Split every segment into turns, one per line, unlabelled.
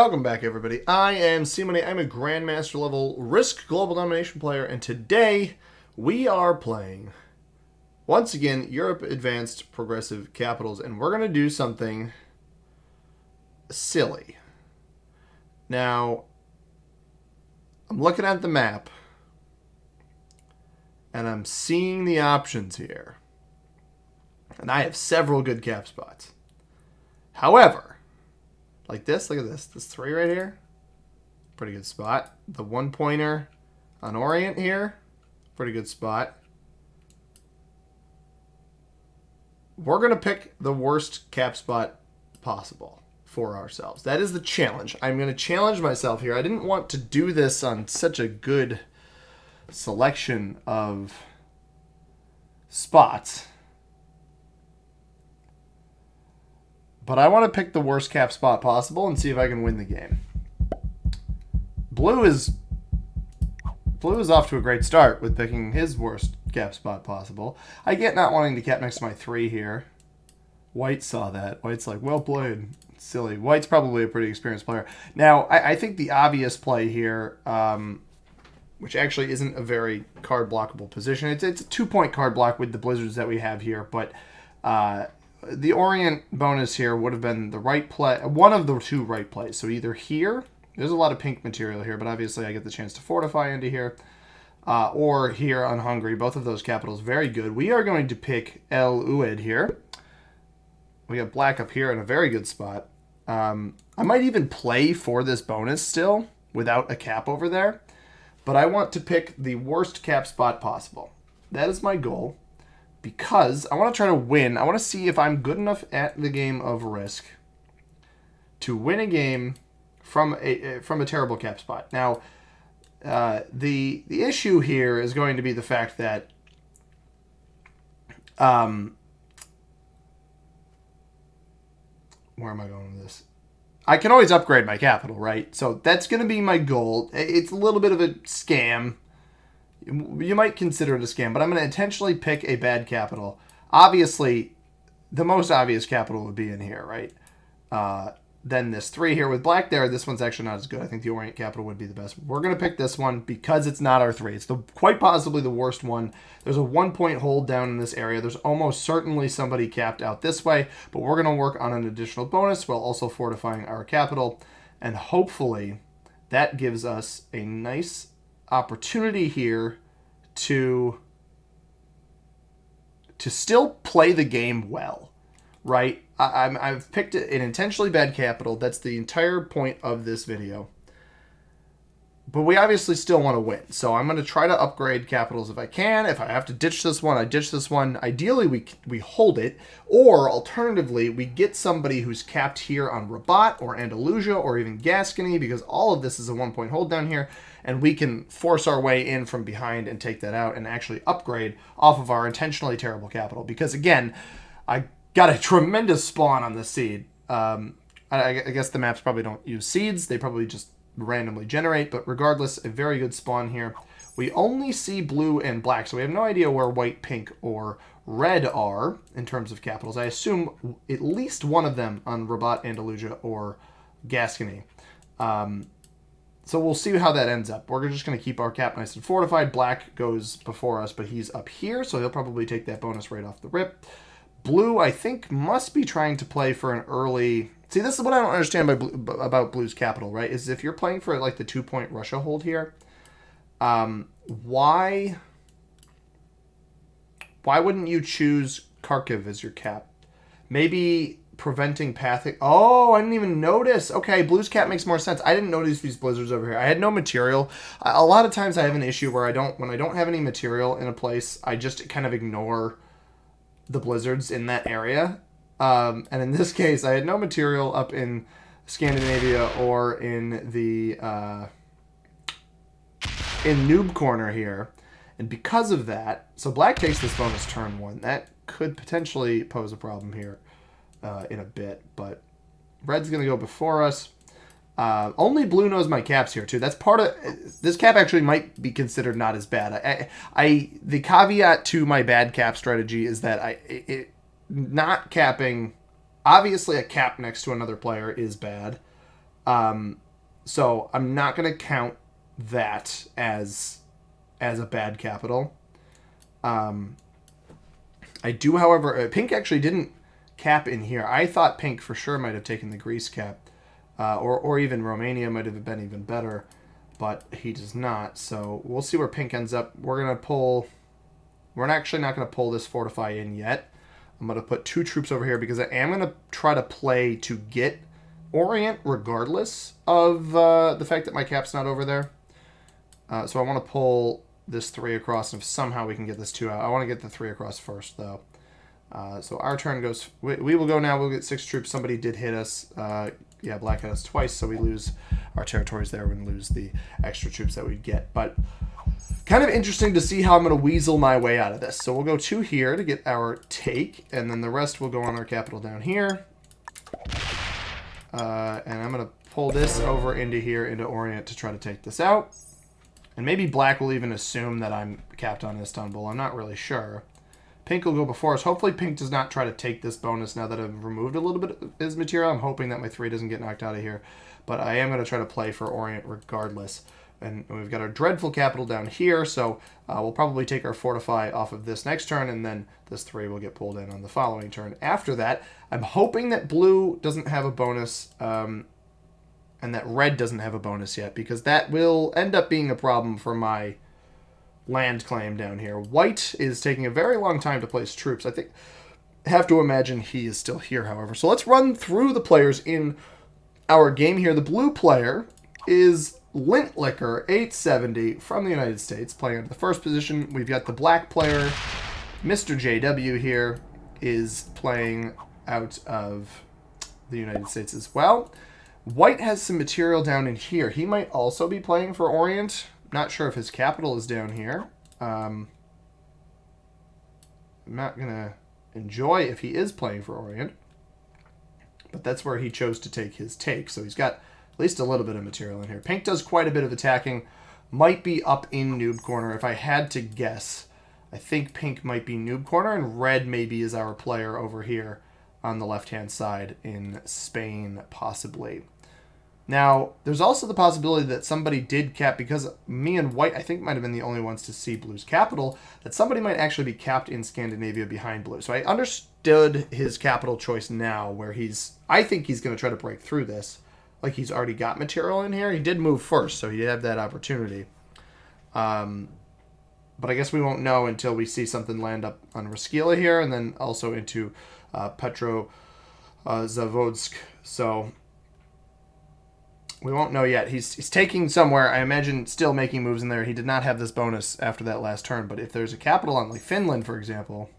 Welcome back, everybody. I am C-Money. I'm a Grandmaster level Risk Global Domination player, and today we are playing, once again, Europe Advanced Progressive Capitals, and we're going to do something silly. Now, I'm looking at the map, and I'm seeing the options here, and I have several good cap spots. However, like this, look at this. This 3 right here. Pretty good spot. The 1-pointer on Orient here. Pretty good spot. We're going to pick the worst cap spot possible for ourselves. That is the challenge. I'm going to challenge myself here. I didn't want to do this on such a good selection of spots, but I want to pick the worst cap spot possible and see if I can win the game. Blue is off to a great start with picking his worst cap spot possible. I get not wanting to cap next to my 3 here. White saw that. White's like, well played. Silly. White's probably a pretty experienced player. Now, I think the obvious play here, which actually isn't a very card blockable position. It's a 2-point card block with the blizzards that we have here, but the Orient bonus here would have been the right play, one of the 2 right plays. So either here, there's a lot of pink material here, but obviously I get the chance to fortify into here, or here on Hungary. Both of those capitals very good. We are going to pick El Ued here. We have black up here in a very good spot. I might even play for this bonus still without a cap over there, but I want to pick the worst cap spot possible. That is my goal. Because I want to try to win. I want to see if I'm good enough at the game of Risk to win a game from a terrible cap spot. Now, the issue here is going to be the fact that where am I going with this? I can always upgrade my capital, right? So that's going to be my goal. It's a little bit of a scam. You might consider it a scam, but I'm going to intentionally pick a bad capital. Obviously, the most obvious capital would be in here, right? Then this 3 here with black there. This one's actually not as good. I think the Orient capital would be the best. We're going to pick this one because it's not our 3. It's quite possibly the worst one. There's a 1-point hold down in this area. There's almost certainly somebody capped out this way, but we're going to work on an additional bonus while also fortifying our capital, and hopefully that gives us a nice opportunity here to still play the game well, right? I've picked an intentionally bad capital. That's the entire point of this video. But we obviously still want to win. So I'm going to try to upgrade capitals if I can. If I have to ditch this one, I ditch this one. Ideally, we hold it. Or alternatively, we get somebody who's capped here on Rabat or Andalusia or even Gascony, because all of this is a 1-point hold down here. And we can force our way in from behind and take that out and actually upgrade off of our intentionally terrible capital. Because again, I got a tremendous spawn on this seed. I guess the maps probably don't use seeds. They probably just randomly generate, but regardless, a very good spawn here. We only see blue and black, so we have no idea where white, pink, or red are in terms of capitals. I assume at least one of them on Rabat, Andalusia, or Gascony. So we'll see how that ends up. We're just going to keep our cap nice and fortified. Black goes before us, but he's up here, so he'll probably take that bonus right off the rip. Blue, I think, must be trying to play for an early... See, this is what I don't understand about Blue's capital, right? Is if you're playing for like the 2-point Russia hold here, why wouldn't you choose Kharkiv as your cap? Maybe preventing pathing. Oh, I didn't even notice. Okay, Blue's cap makes more sense. I didn't notice these blizzards over here. I had no material. A lot of times I have an issue where when I don't have any material in a place, I just kind of ignore the blizzards in that area. And in this case, I had no material up in Scandinavia or in the in Noob Corner here. And because of that, so black takes this bonus turn 1. That could potentially pose a problem here in a bit. But red's going to go before us. Only blue knows my caps here, too. That's part of... This cap actually might be considered not as bad. The caveat to my bad cap strategy is that not capping... Obviously, a cap next to another player is bad. So I'm not going to count that as a bad capital. I do, however, pink actually didn't cap in here. I thought pink for sure might have taken the Greece cap, or even Romania might have been even better, but he does not. So we'll see where pink ends up. We're going to pull... We're actually not going to pull this fortify in yet. I'm going to put 2 troops over here because I am going to try to play to get Orient regardless of the fact that my cap's not over there. So I want to pull this 3 across, and if somehow we can get this 2 out. I want to get the 3 across first, though. So our turn goes... We will go now. We'll get 6 troops. Somebody did hit us. Yeah, black hit us twice, so we lose our territories there and lose the extra troops that we'd get. But kind of interesting to see how I'm going to weasel my way out of this. So we'll go 2 here to get our take, and then the rest will go on our capital down here. And I'm going to pull this over into here, into Orient, to try to take this out. And maybe black will even assume that I'm capped on Istanbul. I'm not really sure. Pink will go before us. Hopefully pink does not try to take this bonus now that I've removed a little bit of his material. I'm hoping that my 3 doesn't get knocked out of here. But I am going to try to play for Orient regardless. And we've got our dreadful capital down here, so we'll probably take our fortify off of this next turn, and then this 3 will get pulled in on the following turn. After that, I'm hoping that blue doesn't have a bonus, and that red doesn't have a bonus yet, because that will end up being a problem for my land claim down here. White is taking a very long time to place troops. I have to imagine he is still here, however. So let's run through the players in our game here. The blue player is Lint Liquor, 870, from the United States, playing at the first position. We've got the black player, Mr. JW here, is playing out of the United States as well. White has some material down in here. He might also be playing for Orient. Not sure if his capital is down here. I'm not going to enjoy if he is playing for Orient. But that's where he chose to take his take. So he's got at least a little bit of material in here. Pink does quite a bit of attacking. Might be up in Noob Corner. If I had to guess, I think pink might be Noob Corner, and red maybe is our player over here on the left-hand side in Spain, possibly. Now, there's also the possibility that somebody did cap, because me and white, I think, might have been the only ones to see blue's capital, that somebody might actually be capped in Scandinavia behind blue. So I understood his capital choice now, where I think he's going to try to break through this. Like, he's already got material in here. He did move first, so he had that opportunity. But I guess we won't know until we see something land up on Roskilde here, and then also into Zavodsk. So we won't know yet. He's taking somewhere. I imagine still making moves in there. He did not have this bonus after that last turn. But if there's a capital on, like Finland, for example,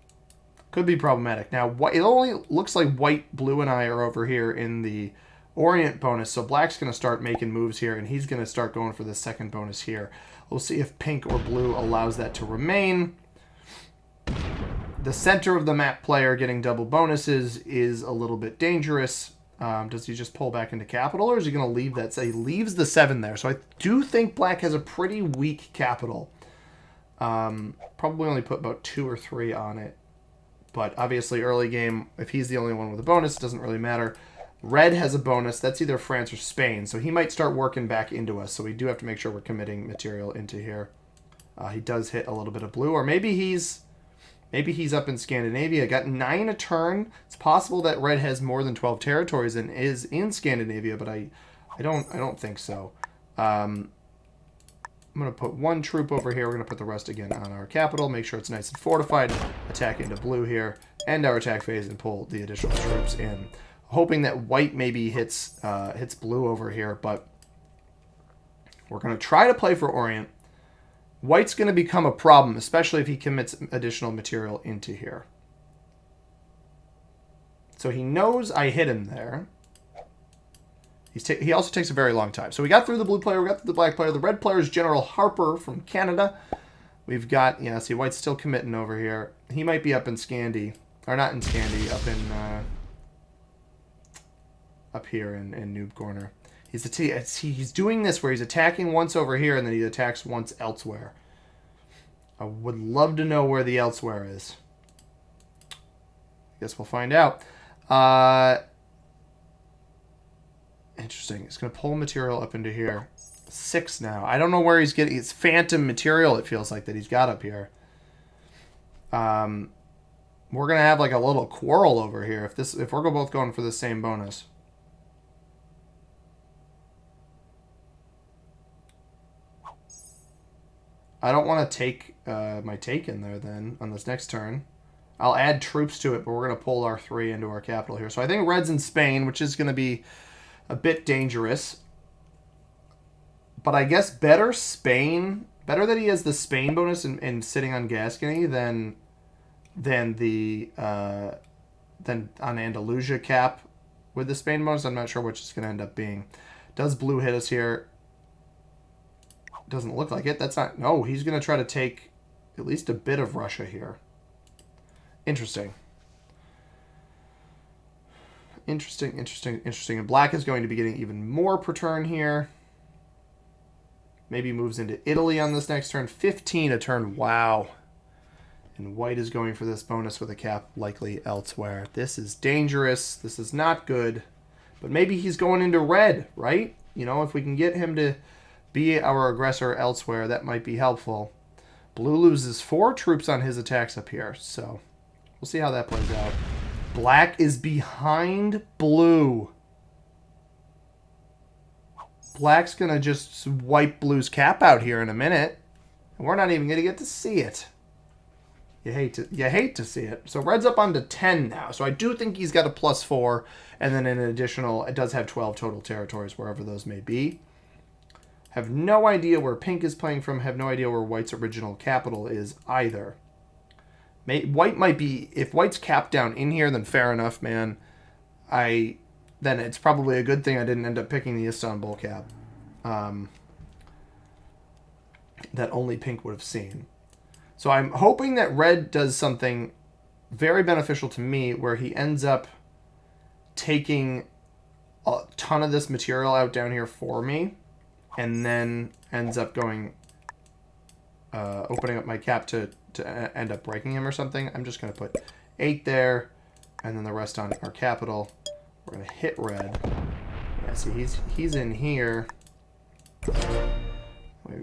could be problematic. Now, it only looks like white, blue, and I are over here in the Orient bonus. So black's going to start making moves here, and he's going to start going for the second bonus here. We'll see if pink or blue allows that to remain. The center of the map player getting double bonuses is a little bit dangerous. Does he just pull back into capital, or is he going to leave that? So he leaves the 7 there. So I do think black has a pretty weak capital. Probably only put about 2 or 3 on it. But obviously early game, if he's the only one with a bonus, it doesn't really matter. Red has a bonus. That's either France or Spain. So he might start working back into us. So we do have to make sure we're committing material into here. He does hit a little bit of blue. Or maybe he's up in Scandinavia. Got 9 a turn. It's possible that red has more than 12 territories and is in Scandinavia, but I don't think so. I'm going to put 1 troop over here. We're going to put the rest again on our capital. Make sure it's nice and fortified. Attack into blue here. End our attack phase and pull the additional troops in. Hoping that white maybe hits blue over here, but we're going to try to play for Orient. White's going to become a problem, especially if he commits additional material into here. So he knows I hit him there. He also takes a very long time. So we got through the blue player, we got through the black player. The red player is General Harper from Canada. We've got, yeah, see, white's still committing over here. He might be up in Scandi, or not in Scandi, up here in Noob Corner. He's doing this where he's attacking once over here and then he attacks once elsewhere. I would love to know where the elsewhere is. I guess we'll find out. Interesting. It's going to pull material up into here. 6 now. I don't know where he's getting. It's phantom material, it feels like, that he's got up here. We're going to have like a little quarrel over here if we're both going for the same bonus. I don't want to take my take in there then on this next turn. I'll add troops to it, but we're going to pull our 3 into our capital here. So I think red's in Spain, which is going to be a bit dangerous. But I guess better Spain. Better that he has the Spain bonus and sitting on Gascony than on Andalusia cap with the Spain bonus. I'm not sure which it's going to end up being. Does blue hit us here? Doesn't look like it. That's not... No, he's going to try to take at least a bit of Russia here. Interesting. Interesting. And black is going to be getting even more per turn here. Maybe moves into Italy on this next turn. 15 a turn. Wow. And white is going for this bonus with a cap likely elsewhere. This is dangerous. This is not good. But maybe he's going into red, right? You know, if we can get him to be our aggressor elsewhere, that might be helpful. Blue loses 4 troops on his attacks up here, so we'll see how that plays out. Black is behind blue. Black's going to just wipe blue's cap out here in a minute. And we're not even going to get to see it. You hate to see it. So red's up onto 10 now. So I do think he's got a +4. And then an additional, it does have 12 total territories, wherever those may be. Have no idea where pink is playing from. Have no idea where white's original capital is either. White might be... If white's capped down in here, then fair enough, man. Then it's probably a good thing I didn't end up picking the Istanbul cap. That only pink would have seen. So I'm hoping that red does something very beneficial to me, where he ends up taking a ton of this material out down here for me, and then ends up going, opening up my cap to end up breaking him or something. I'm just going to put 8 there, and then the rest on our capital. We're going to hit red. Yeah, see, he's in here.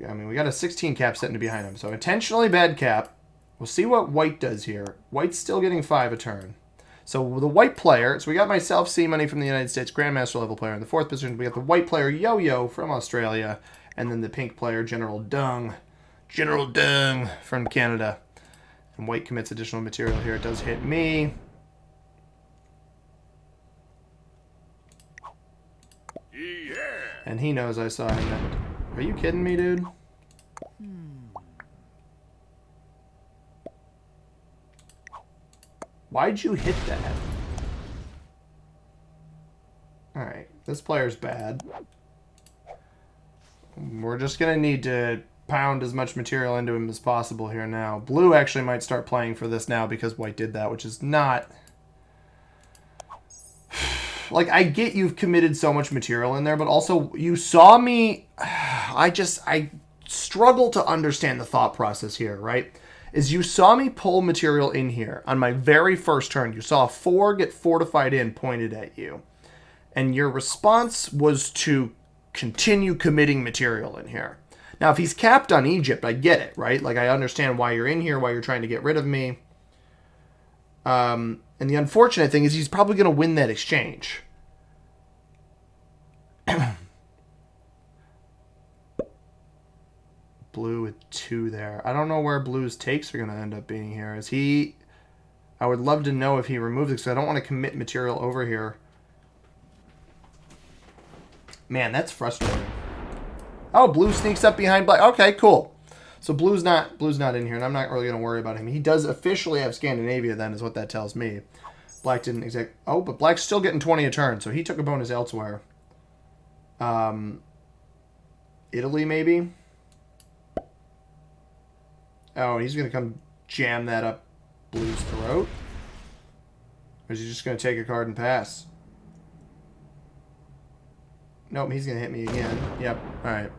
I mean, we got a 16 cap sitting behind him, so intentionally bad cap. We'll see what white does here. White's still getting 5 a turn. So the white player, so we got myself, C Money from the United States, Grandmaster level player in the 4th position. We got the white player, Yo-Yo from Australia, and then the pink player, General Dung from Canada. And white commits additional material here. It does hit me. Yeah. And he knows I saw him. Are you kidding me, dude? Why'd you hit that? Alright, this player's bad. We're just going to need to pound as much material into him as possible here now. Blue actually might start playing for this now because white did that, which is not... Like, I get you've committed so much material in there, but also you saw me... I struggle to understand the thought process here, right? Is you saw me pull material in here on my very first turn. You saw a 4 get fortified in pointed at you. And your response was to continue committing material in here. Now, if he's capped on Egypt, I get it, right? Like, I understand why you're in here, why you're trying to get rid of me. And the unfortunate thing is he's probably going to win that exchange. Blue with 2 there. I don't know where blue's takes are going to end up being here. Is he... I would love to know if he removes it, because I don't want to commit material over here. Man, that's frustrating. Oh, blue sneaks up behind black. Okay, cool. So blue's not in here, and I'm not really going to worry about him. He does officially have Scandinavia, then, is what that tells me. Black didn't exact... Oh, but black's still getting 20 a turn, so he took a bonus elsewhere. Italy, maybe? Oh, he's going to come jam that up blue's throat? Or is he just going to take a card and pass? Nope, he's going to hit me again. Yep, alright.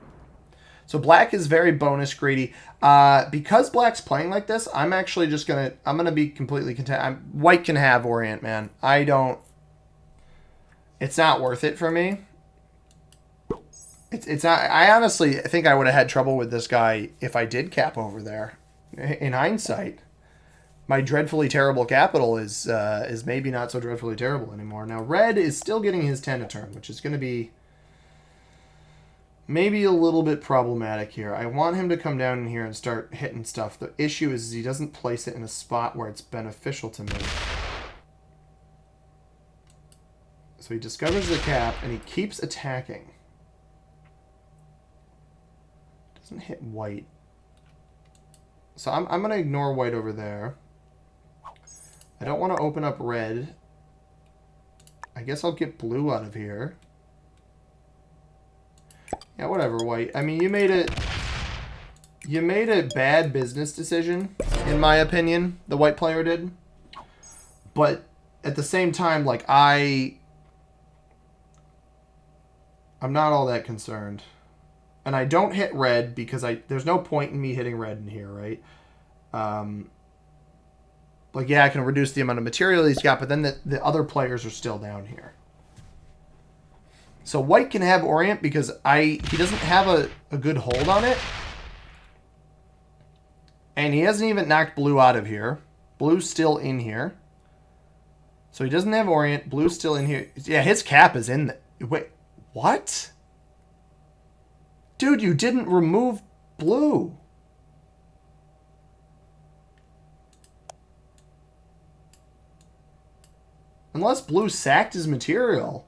So black is very bonus greedy. Because black's playing like this, I'm actually just going to... I'm going to be completely content. White can have Orient, man. I don't... It's not worth it for me. It's not, I honestly think I would have had trouble with this guy if I did cap over there. In hindsight, my dreadfully terrible capital is maybe not so dreadfully terrible anymore. Now red is still getting his 10 a turn, which is going to be maybe a little bit problematic here. I want him to come down in here and start hitting stuff. The issue is he doesn't place it in a spot where it's beneficial to me. So he discovers the cap and he keeps attacking. Doesn't hit white. So I'm going to ignore white over there. I don't want to open up red. I guess I'll get blue out of here. Yeah, whatever, white. I mean, you made a bad business decision, in my opinion, the white player did. But at the same time, like, I'm not all that concerned. And I don't hit red because there's no point in me hitting red in here, right? Like, yeah, I can reduce the amount of material he's got, but then the other players are still down here. So white can have Orient because he doesn't have a good hold on it. And he hasn't even knocked blue out of here. Blue's still in here. So he doesn't have Orient. Blue's still in here. Yeah, his cap is in there. Wait, what? Dude, you didn't remove blue. Unless blue sacked his material.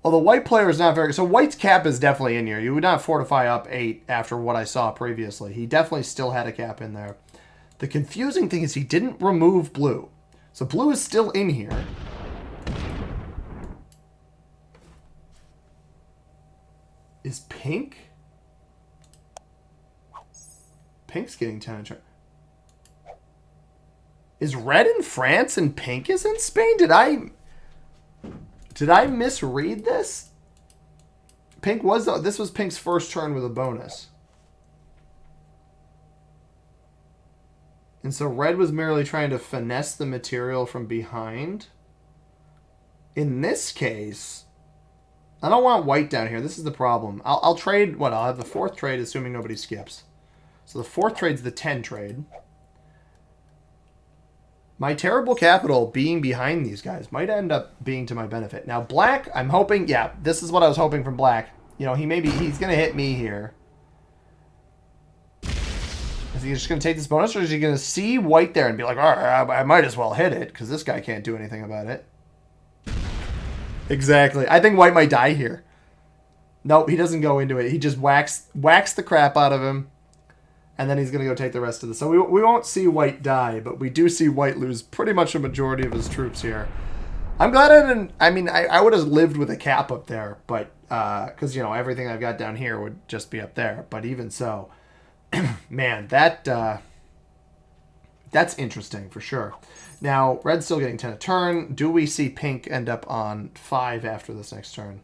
Well, the white player is not very... So white's cap is definitely in here. You would not fortify up 8 after what I saw previously. He definitely still had a cap in there. The confusing thing is he didn't remove blue. So blue is still in here. Is pink? Pink's getting 10 a turn. Is red in France and pink is in Spain? Did I misread this? This was pink's first turn with a bonus. And so red was merely trying to finesse the material from behind. In this case, I don't want white down here. This is the problem. I'll trade, what? I'll have the 4th trade assuming nobody skips. So the 4th trade's the 10 trade. My terrible capital being behind these guys might end up being to my benefit. Now, black, I'm hoping... Yeah, this is what I was hoping from black. You know, he's going to hit me here. Is he just going to take this bonus, or is he going to see white there and be like, all right, I might as well hit it, because this guy can't do anything about it. Exactly. I think white might die here. Nope, he doesn't go into it. He just whacks the crap out of him. And then he's going to go take the rest of this. So we won't see white die, but we do see white lose pretty much a majority of his troops here. I'm glad I didn't... I mean, I would have lived with a cap up there, but... Because, you know, everything I've got down here would just be up there. But even so... man, that's interesting for sure. Now, red's still getting 10 a turn. Do we see pink end up on 5 after this next turn?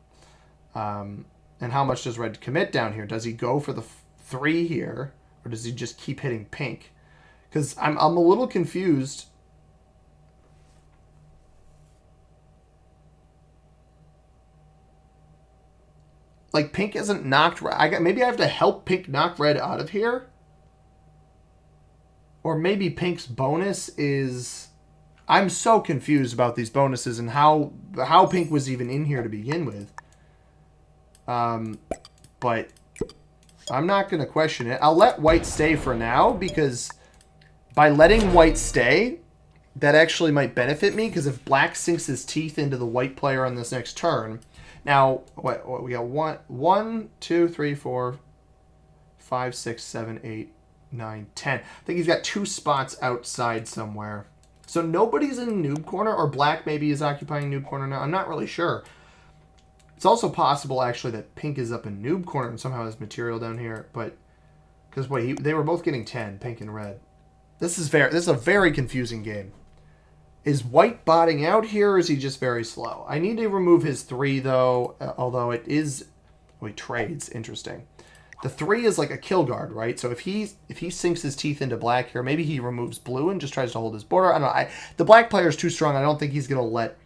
And how much does red commit down here? Does he go for the 3 here? Or does he just keep hitting pink? Because I'm a little confused. Like, pink isn't knocked... maybe I have to help pink knock red out of here? Or maybe pink's bonus is... I'm so confused about these bonuses and how pink was even in here to begin with. But... I'm not going to question it. I'll let white stay for now, because by letting white stay, that actually might benefit me, because if black sinks his teeth into the white player on this next turn... Now, what we got 1, 2, 3, 4, 5, 6, 7, 8, 9, 10. I think he's got 2 spots outside somewhere. So nobody's in noob corner, or black maybe is occupying noob corner now. I'm not really sure. It's also possible, actually, that pink is up in noob corner and somehow has material down here. But, because, wait, they were both getting 10, pink and red. This is a very confusing game. Is white botting out here, or is he just very slow? I need to remove his 3, though, although it is... Well, he trades. Interesting. The 3 is like a kill guard, right? So if he sinks his teeth into black here, maybe he removes blue and just tries to hold his border. I don't know. The black player is too strong. I don't think he's going to let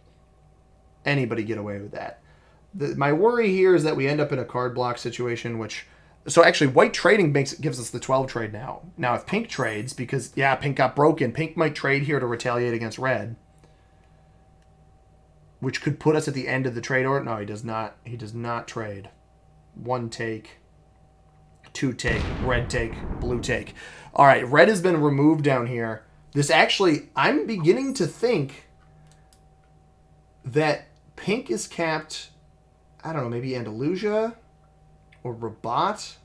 anybody get away with that. My worry here is that we end up in a card block situation, which... So actually, white trading gives us the 12 trade now. Now, if pink trades, because, yeah, pink got broken, pink might trade here to retaliate against red, which could put us at the end of the trade order. No, he does not. He does not trade. 1 take, 2 take, red take, blue take. All right, red has been removed down here. This actually, I'm beginning to think that pink is capped, I don't know, maybe Andalusia or Rabat.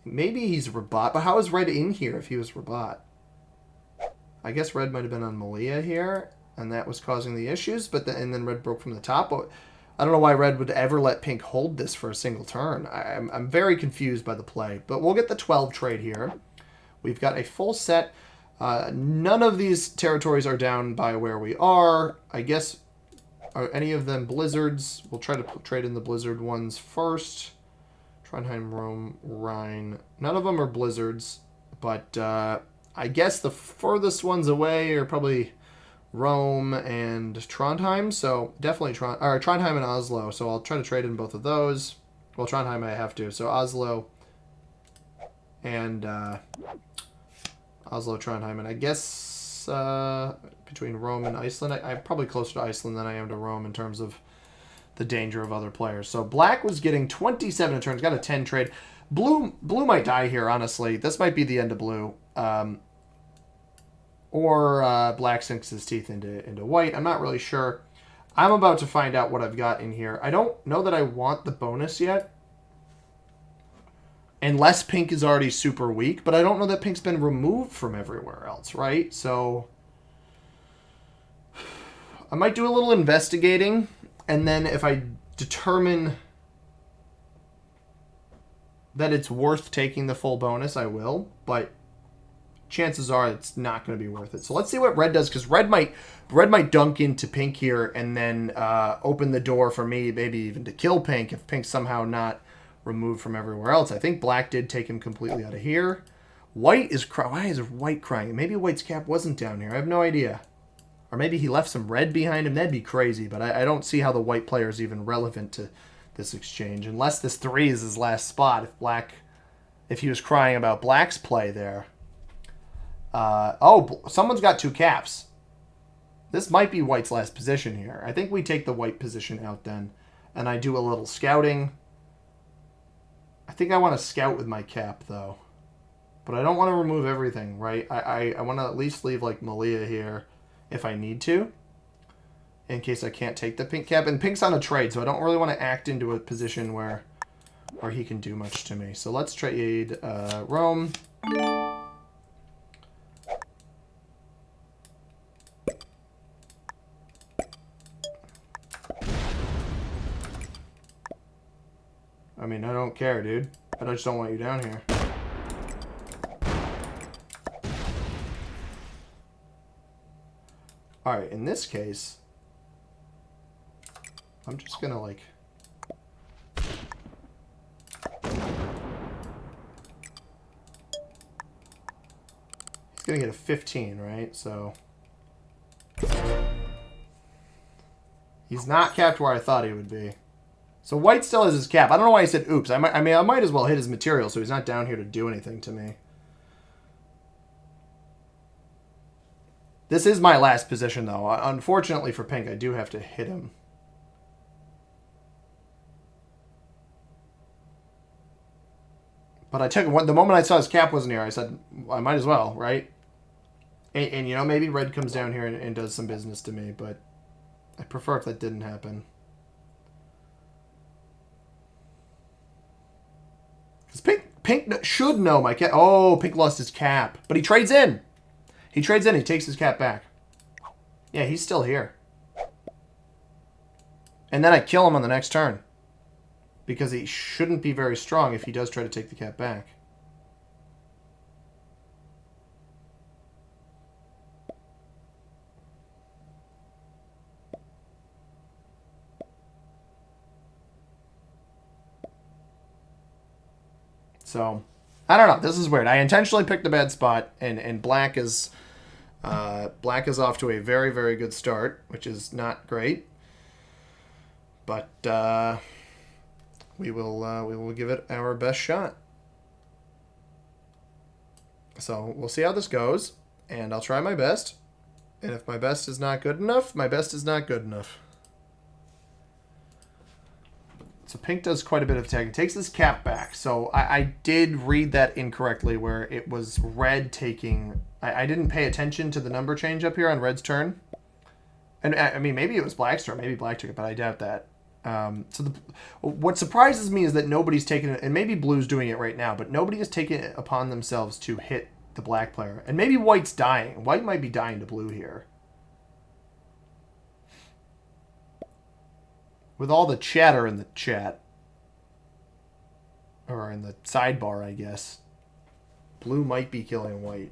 Maybe he's Rabat, but how is red in here if he was Rabat? I guess red might have been on Malia here, and that was causing the issues, and then red broke from the top. But I don't know why red would ever let pink hold this for a single turn. I'm very confused by the play, but we'll get the 12 trade here. We've got a full set. None of these territories are down by where we are. I guess, are any of them blizzards? We'll try to trade in the blizzard ones first. Trondheim, Rome, Rhine. None of them are blizzards, but I guess the furthest ones away are probably Rome and Trondheim. So definitely Trondheim and Oslo. So I'll try to trade in both of those. Well, Trondheim I have to. So Oslo and Oslo, Trondheim, and I guess between Rome and Iceland, I'm probably closer to Iceland than I am to Rome in terms of the danger of other players. So black was getting 27 turns, got a 10 trade. Blue might die here, honestly. This might be the end of blue. Or black sinks his teeth into white. I'm not really sure. I'm about to find out what I've got in here. I don't know that I want the bonus yet. Unless pink is already super weak. But I don't know that pink's been removed from everywhere else, right? So I might do a little investigating. And then if I determine that it's worth taking the full bonus, I will. But chances are it's not going to be worth it. So let's see what red does, because red might dunk into pink here and then open the door for me, maybe even to kill pink if pink's somehow not removed from everywhere else. I think black did take him completely out of here. White is why is white crying? Maybe white's cap wasn't down here. I have no idea. Or maybe he left some red behind him. That'd be crazy, but I don't see how the white player is even relevant to this exchange. Unless this 3 is his last spot. If he was crying about black's play there. Oh, someone's got 2 caps. This might be white's last position here. I think we take the white position out then. And I do a little scouting. I think I want to scout with my cap, though. But I don't want to remove everything, right? I want to at least leave, like, Malia here if I need to, in case I can't take the pink cap. And pink's on a trade, so I don't really want to act into a position where he can do much to me. So let's trade Rome. I mean, I don't care, dude. I just don't want you down here. Alright, in this case, I'm just gonna, like... He's gonna get a 15, right? So... He's not capped where I thought he would be. So white still has his cap. I don't know why he said oops. I might as well hit his material so he's not down here to do anything to me. This is my last position, though. Unfortunately for pink, I do have to hit him. But I took the moment I saw his cap wasn't here, I said, I might as well, right? And you know, maybe red comes down here and does some business to me, but I prefer if that didn't happen. Because pink should know my cap. Oh, pink lost his cap. But he trades in. He trades in. He takes his cap back. Yeah, he's still here. And then I kill him on the next turn. Because he shouldn't be very strong if he does try to take the cap back. So, I don't know. This is weird. I intentionally picked a bad spot, and black is off to a very, very good start, which is not great. But we will give it our best shot. So we'll see how this goes, and I'll try my best. And if my best is not good enough, my best is not good enough. So pink does quite a bit of attacking. Takes his cap back. So I did read that incorrectly, where it was red taking... I didn't pay attention to the number change up here on red's turn. And I mean, maybe it was black's turn. Maybe black took it, but I doubt that. What surprises me is that nobody's taken it, and maybe blue's doing it right now, but nobody has taken it upon themselves to hit the black player. And maybe white's dying. White might be dying to blue here. With all the chatter in the chat, or in the sidebar, I guess, blue might be killing white.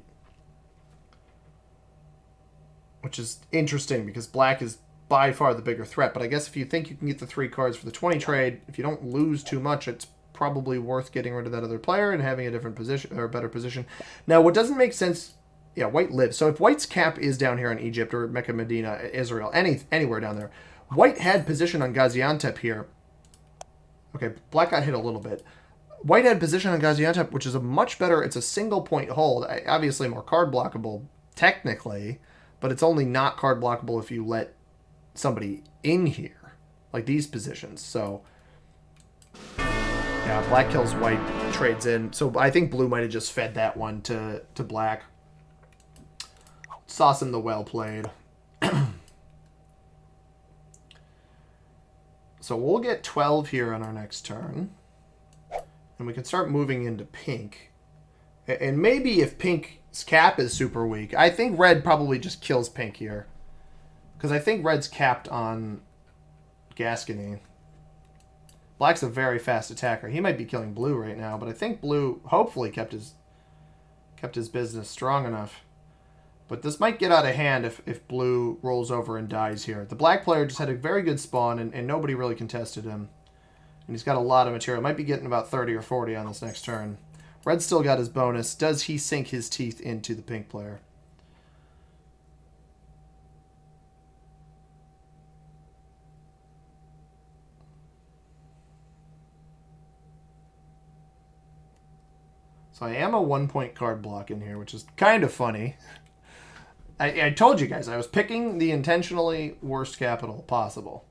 Which is interesting, because black is by far the bigger threat. But I guess if you think you can get the 3 cards for the 20 trade, if you don't lose too much, it's probably worth getting rid of that other player and having a different position, or a better position. Now, what doesn't make sense... Yeah, white lives. So if white's cap is down here in Egypt or Mecca, Medina, Israel, anywhere down there, white had position on Gaziantep here. Okay, black got hit a little bit. White had position on Gaziantep, which is a much better... It's a single point hold. Obviously more card blockable, technically, but it's only not card blockable if you let somebody in here, like these positions. So, yeah, black kills white, trades in. So I think blue might have just fed that one to black. Sauce him the well played. So we'll get 12 here on our next turn. And we can start moving into pink. And maybe if pink's cap is super weak, I think red probably just kills pink here. Because I think red's capped on Gascony. Black's a very fast attacker. He might be killing blue right now, but I think blue hopefully kept his business strong enough. But this might get out of hand if blue rolls over and dies here. The black player just had a very good spawn, and nobody really contested him. And he's got a lot of material. Might be getting about 30 or 40 on this next turn. Red still got his bonus. Does he sink his teeth into the pink player? So I am a 1-point card block in here, which is kind of funny. I told you guys, I was picking the intentionally worst capital possible.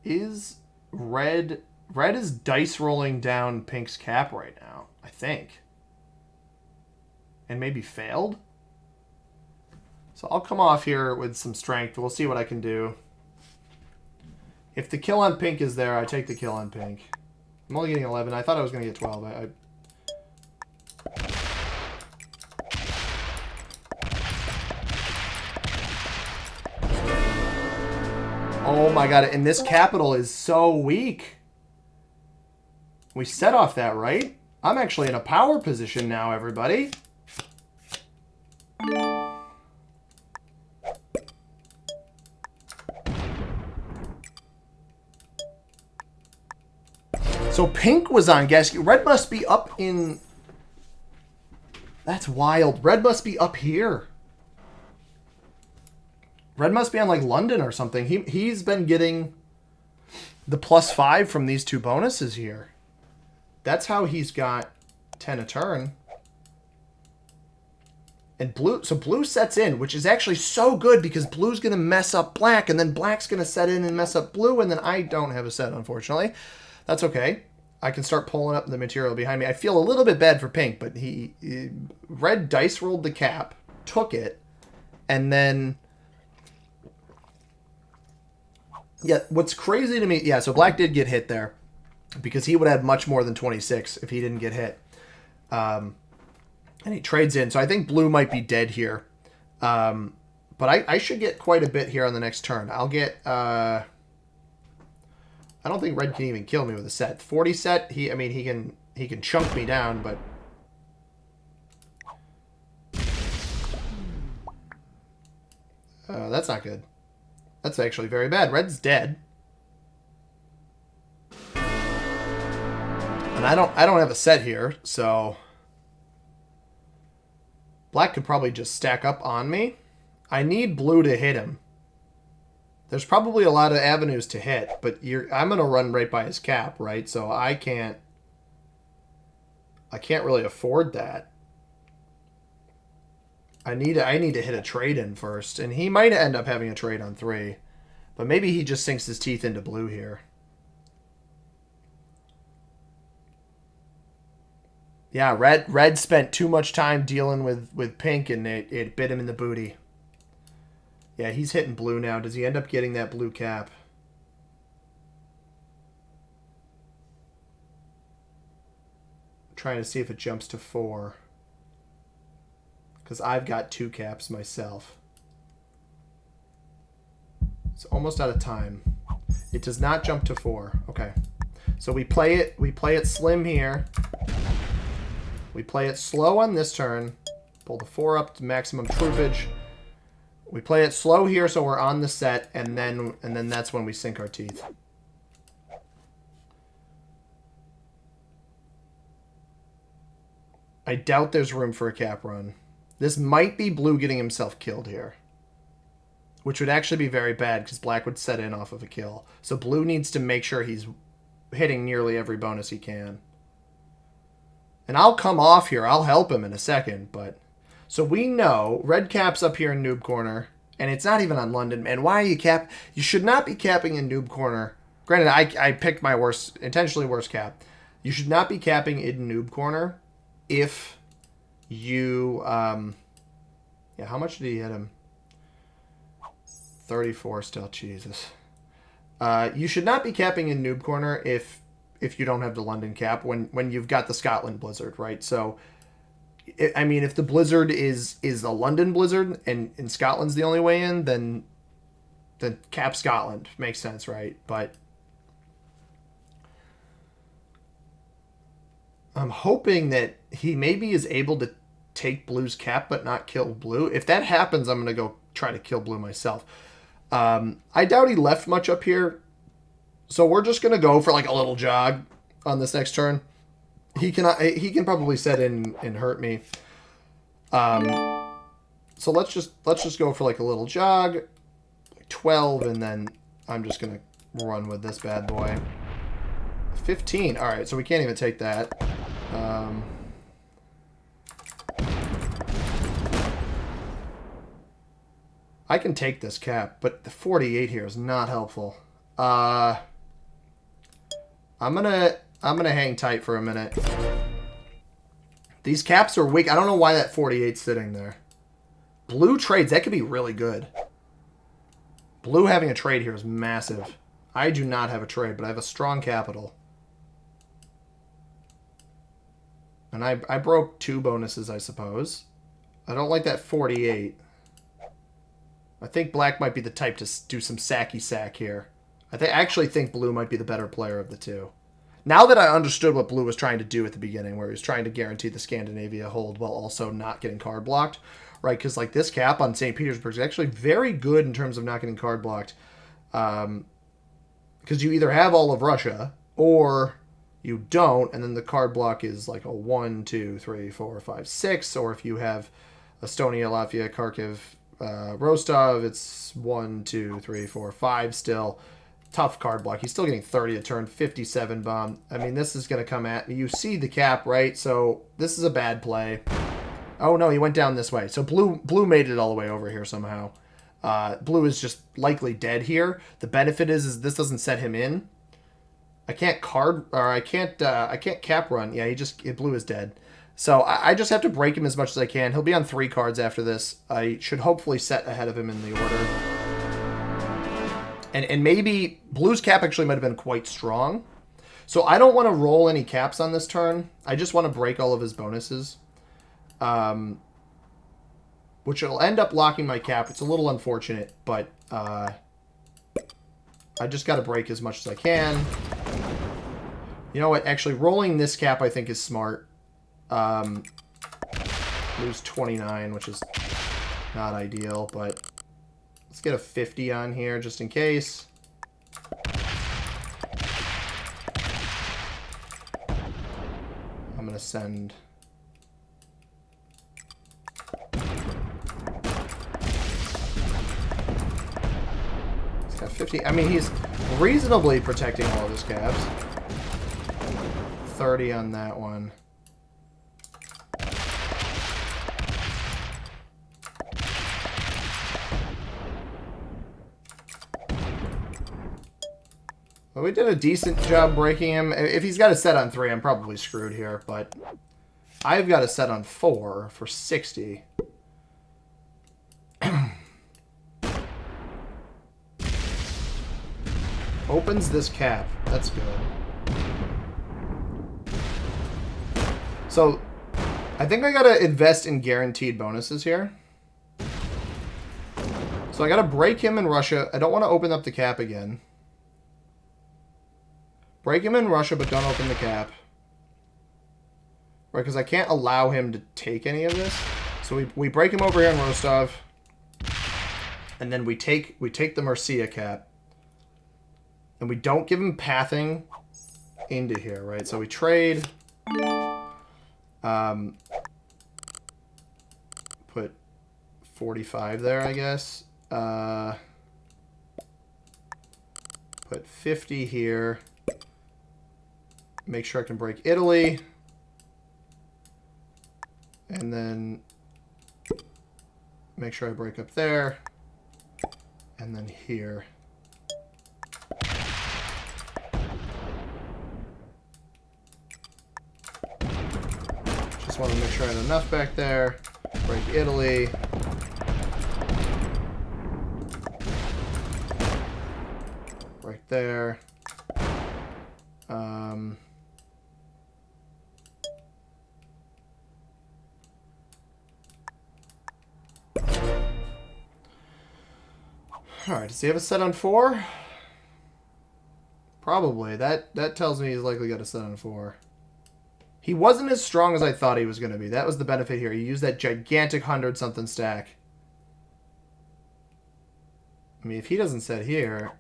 Is red... Red is dice rolling down pink's cap right now, I think. And maybe failed? So I'll come off here with some strength. We'll see what I can do. If the kill on pink is there, I take the kill on pink. I'm only getting 11. I thought I was going to get 12. Oh my god, and this capital is so weak. We set off that, right? I'm actually in a power position now, everybody. So pink was on Gascony. Red must be up in... That's wild. Red must be up here. Red must be on like London or something. He's been getting the +5 from these 2 bonuses here. That's how he's got 10 a turn. And blue, so blue sets in, which is actually so good because blue's going to mess up black, and then black's going to set in and mess up blue, and then I don't have a set, unfortunately. That's okay. I can start pulling up the material behind me. I feel a little bit bad for pink, but red dice rolled the cap, took it, and then... Yeah, what's crazy to me... Yeah, so black did get hit there. Because he would have much more than 26 if he didn't get hit. And he trades in. So I think blue might be dead here. But I should get quite a bit here on the next turn. I'll get... I don't think red can even kill me with a set. 40 set, he can chunk me down, but... That's not good. That's actually very bad. Red's dead. And I don't have a set here, so black could probably just stack up on me. I need blue to hit him. There's probably a lot of avenues to hit, but I'm going to run right by his cap, right? So I can't really afford that. I need to hit a trade in first, and he might end up having a trade on 3. But maybe he just sinks his teeth into blue here. Yeah, red spent too much time dealing with pink, and it bit him in the booty. Yeah, he's hitting blue now. Does he end up getting that blue cap? I'm trying to see if it jumps to 4. Because I've got 2 caps myself. It's almost out of time. It does not jump to 4. Okay. So we play it slim here. We play it slow on this turn. Pull the 4 up to maximum troopage. We play it slow here so we're on the set, and then that's when we sink our teeth. I doubt there's room for a cap run. This might be blue getting himself killed here, which would actually be very bad because black would set in off of a kill. So blue needs to make sure he's hitting nearly every bonus he can. And I'll come off here. I'll help him in a second, but... So we know red cap's up here in noob corner, and it's not even on London. Man, why are you cap? You should not be capping in noob corner. Granted, I picked my intentionally worst cap. You should not be capping in noob corner if you... yeah, how much did he hit him? 34 still, Jesus. You should not be capping in noob corner if you don't have the London cap when you've got the Scotland blizzard, right? So... I mean, if the blizzard is the London blizzard and Scotland's the only way in, then cap Scotland. Makes sense, right? But I'm hoping that he maybe is able to take blue's cap but not kill blue. If that happens, I'm going to go try to kill blue myself. I doubt he left much up here. So we're just going to go for like a little jog on this next turn. He can probably set in and hurt me. So let's just go for like a little jog, like 12, and then I'm just gonna run with this bad boy. 15. All right, so we can't even take that. I can take this cap, but the 48 here is not helpful. I'm gonna hang tight for a minute. These caps are weak. I don't know why that 48's sitting there. Blue trades. That could be really good. Blue having a trade here is massive. I do not have a trade, but I have a strong capital. And I broke 2 bonuses, I suppose. I don't like that 48. I think black might be the type to do some sacky sack here. I actually think blue might be the better player of the 2. Now that I understood what blue was trying to do at the beginning, where he was trying to guarantee the Scandinavia hold while also not getting card blocked, right? Because like this cap on St. Petersburg is actually very good in terms of not getting card blocked. Because you either have all of Russia or you don't, and then the card block is like a 1, 2, 3, 4, 5, 6. Or if you have Estonia, Latvia, Kharkiv, Rostov, it's 1, 2, 3, 4, 5 still. Tough card block. He's still getting 30 a turn, 57 bomb. I mean, this is going to come at me. You see the cap, right? So this is a bad play. Oh, no, he went down this way. So blue made it all the way over here somehow. Blue is just likely dead here. The benefit is this doesn't set him in. I can't cap run. Yeah, blue is dead. So I just have to break him as much as I can. He'll be on 3 cards after this. I should hopefully set ahead of him in the order. And maybe blue's cap actually might have been quite strong. So I don't want to roll any caps on this turn. I just want to break all of his bonuses. Which will end up locking my cap. It's a little unfortunate, but I just got to break as much as I can. You know what? Actually, rolling this cap I think is smart. Lose 29, which is not ideal, but... Let's get a 50 on here just in case. I'm going to send... This 15. I mean, he's reasonably protecting all of his caps. 30 on that one. Well, we did a decent job breaking him. If he's got a set on 3, I'm probably screwed here, but I've got a set on 4 for 60. Opens this cap. That's good. So, I think I gotta invest in guaranteed bonuses here. So I gotta break him in Russia. I don't want to open up the cap again. Break him in Russia, but don't open the cap. Right, because I can't allow him to take any of this. So we break him over here in Rostov. And then we take the Murcia cap. And we don't give him pathing into here, right? So we trade. Put 45 there, I guess. Put 50 here. Make sure I can break Italy. And then make sure I break up there. And then here. Just want to make sure I had enough back there. Break Italy. Right there. Alright, does he have a set on 4? Probably. That tells me he's likely got a set on 4. He wasn't as strong as I thought he was going to be. That was the benefit here. He used that gigantic 100-something stack. I mean, if he doesn't set here...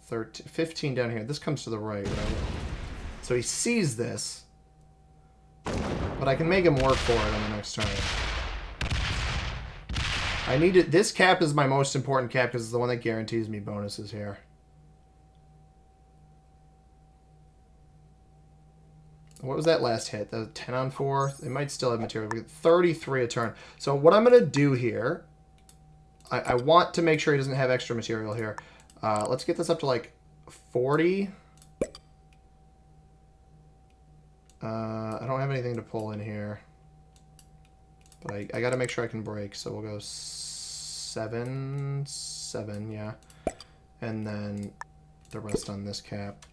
13, 15 down here. This comes to the right, right? So he sees this. But I can make him work for it on the next turn. I need it. This cap is my most important cap because it's the one that guarantees me bonuses here. What was that last hit? That was 10 on 4. They might still have material. We get 33 a turn. So what I'm going to do here, I want to make sure he doesn't have extra material here. Let's get this up to like 40. I don't have anything to pull in here. But I got to make sure I can break. So we'll go 7, yeah. And then the rest on this cap.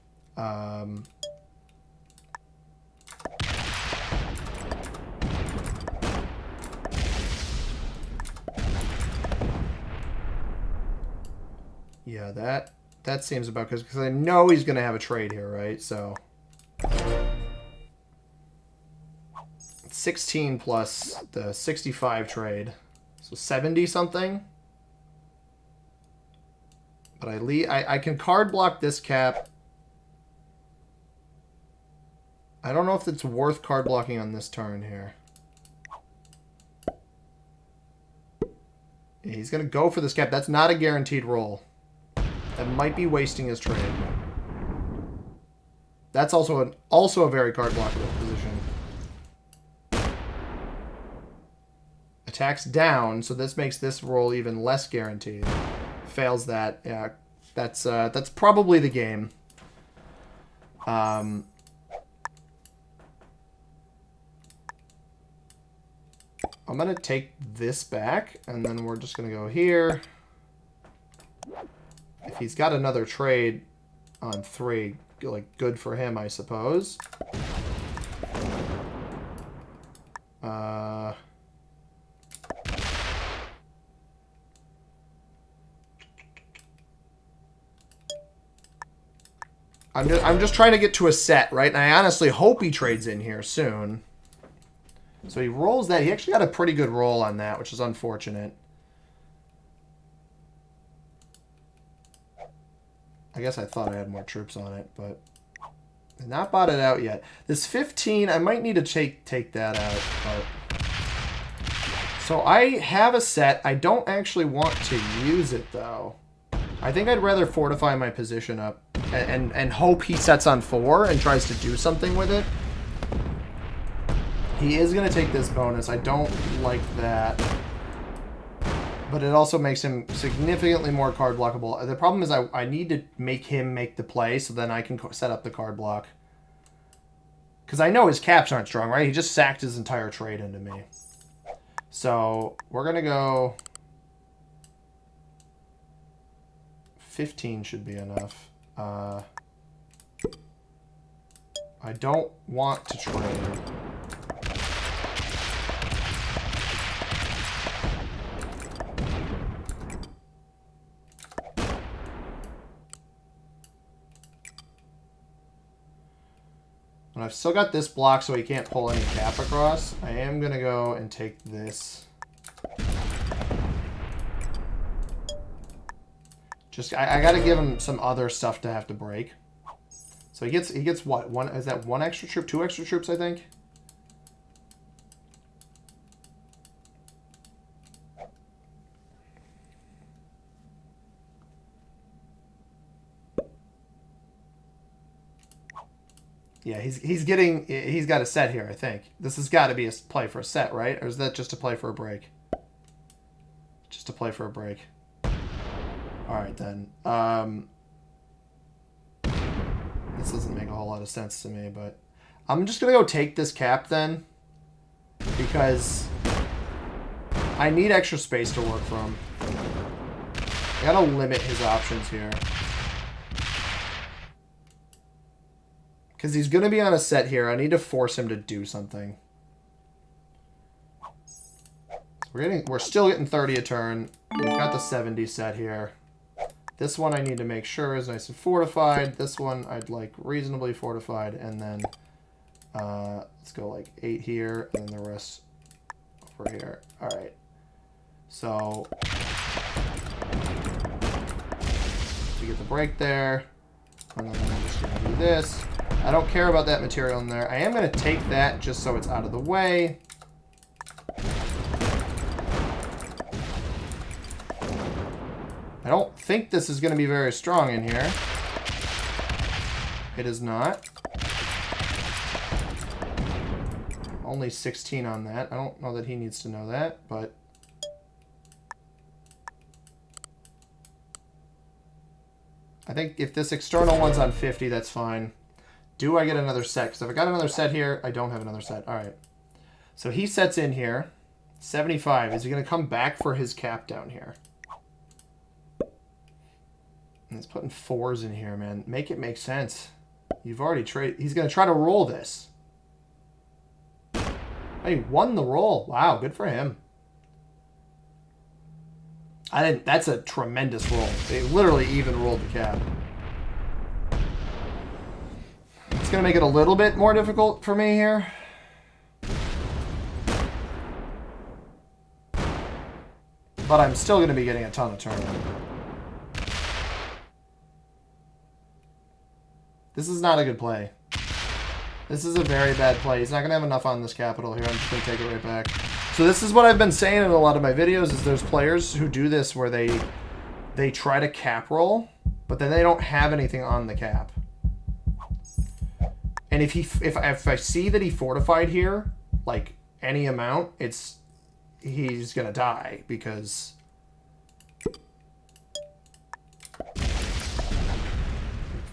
Yeah, that seems about because I know he's going to have a trade here, right? So 16 plus the 65 trade. So 70 something. But I can card block this cap. I don't know if it's worth card blocking on this turn here. Yeah, he's going to go for this cap. That's not a guaranteed roll. That might be wasting his trade. That's also a very card blockable position. Attacks down, so this makes this roll even less guaranteed. Fails that, yeah. That's probably the game. I'm gonna take this back, and then we're just gonna go here. If he's got another trade on 3, like, good for him, I suppose. I'm just trying to get to a set, right? And I honestly hope he trades in here soon. So he rolls that. He actually got a pretty good roll on that, which is unfortunate. I guess I thought I had more troops on it, but not bought it out yet. This 15, I might need to take that out. But So I have a set. I don't actually want to use it, though. I think I'd rather fortify my position up and hope he sets on 4 and tries to do something with it. He is going to take this bonus. I don't like that. But it also makes him significantly more card blockable. The problem is I need to make him make the play so then I can set up the card block. Because I know his caps aren't strong, right? He just sacked his entire trade into me. So we're going to go... 15 should be enough. I don't want to trade. And I've still got this block so he can't pull any cap across. I am going to go and take this. Just I got to give him some other stuff to have to break. So he gets what? One, is that 1 extra troop? 2 extra troops, I think. Yeah, he's got a set here, I think. This has got to be a play for a set, right? Or is that just a play for a break? Just a play for a break. All right, then. This doesn't make a whole lot of sense to me, but I'm just going to go take this cap then because I need extra space to work from. I got to limit his options here. Because he's going to be on a set here. I need to force him to do something. We're still getting 30 a turn. We've got the 70 set here. This one I need to make sure is nice and fortified. This one I'd like reasonably fortified. And then let's go like 8 here and then the rest over here. All right. So we get the break there. And then I'm just going to do this. I don't care about that material in there. I am going to take that just so it's out of the way. I don't think this is going to be very strong in here. It is not. Only 16 on that. I don't know that he needs to know that, but... I think if this external one's on 50, that's fine. Do I get another set? Because if I got another set here, I don't have another set. All right. So he sets in here. 75. Is he going to come back for his cap down here? And he's putting 4s in here, man. Make it make sense. You've already traded. He's going to try to roll this. He won the roll. Wow, good for him. That's a tremendous roll. They literally even rolled the cap. It's going to make it a little bit more difficult for me here. But I'm still going to be getting a ton of turn. This is not a good play. This is a very bad play. He's not going to have enough on this capital here. I'm just going to take it right back. So this is what I've been saying in a lot of my videos, is there's players who do this where they try to cap roll, but then they don't have anything on the cap. And if I see that he fortified here, like any amount, he's going to die because...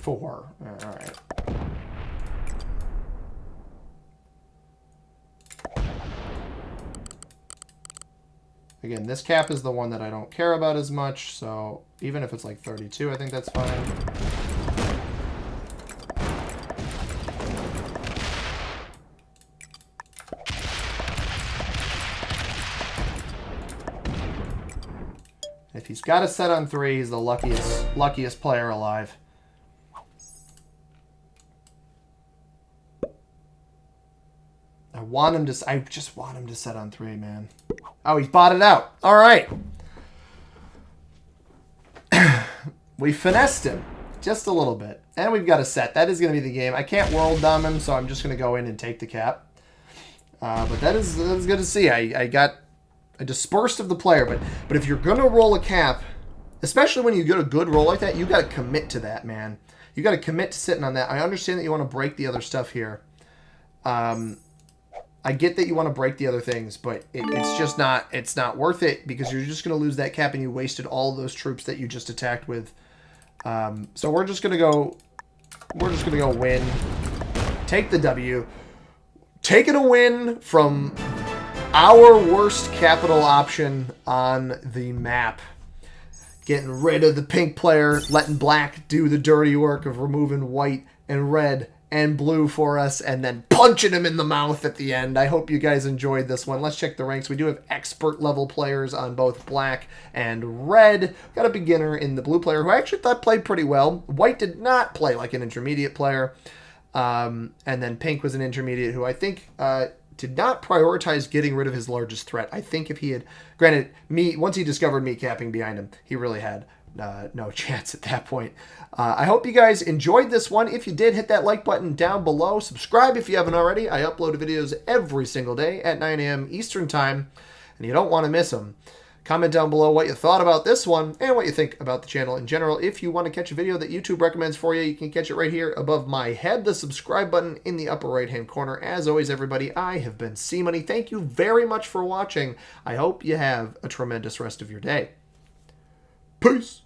Four. All right. Again, this cap is the one that I don't care about as much, so even if it's like 32, I think that's fine. If he's got a set on 3, he's the luckiest player alive. I just want him to set on 3, man. Oh, he's bought it out. All right. We finessed him just a little bit. And we've got a set. That is going to be the game. I can't world dom him, so I'm just going to go in and take the cap. But that is good to see. I got dispersed of the player. But if you're going to roll a cap, especially when you get a good roll like that, you got to commit to that, man. You got to commit to sitting on that. I understand that you want to break the other stuff here. I get that you want to break the other things, but it's just not, it's not worth it because you're just going to lose that cap and you wasted all of those troops that you just attacked with. So we're just going to go win. Take the W. Taking a win from our worst capital option on the map. Getting rid of the pink player, letting black do the dirty work of removing white and red and blue for us, and then punching him in the mouth at the end. I hope you guys enjoyed this one. Let's check the ranks. We do have expert level players on both black and red. Got a beginner in the blue player who I actually thought played pretty well. White did not play like an intermediate player. And then pink was an intermediate who I think did not prioritize getting rid of his largest threat. I think if he had, granted, once he discovered me capping behind him, he really had no chance at that point. I hope you guys enjoyed this one. If you did, hit that like button down below. Subscribe if you haven't already. I upload videos every single day at 9 a.m. Eastern Time, and you don't want to miss them. Comment down below what you thought about this one and what you think about the channel in general. If you want to catch a video that YouTube recommends for you, you can catch it right here above my head. The subscribe button in the upper right-hand corner. As always, everybody, I have been C-Money. Thank you very much for watching. I hope you have a tremendous rest of your day. Peace.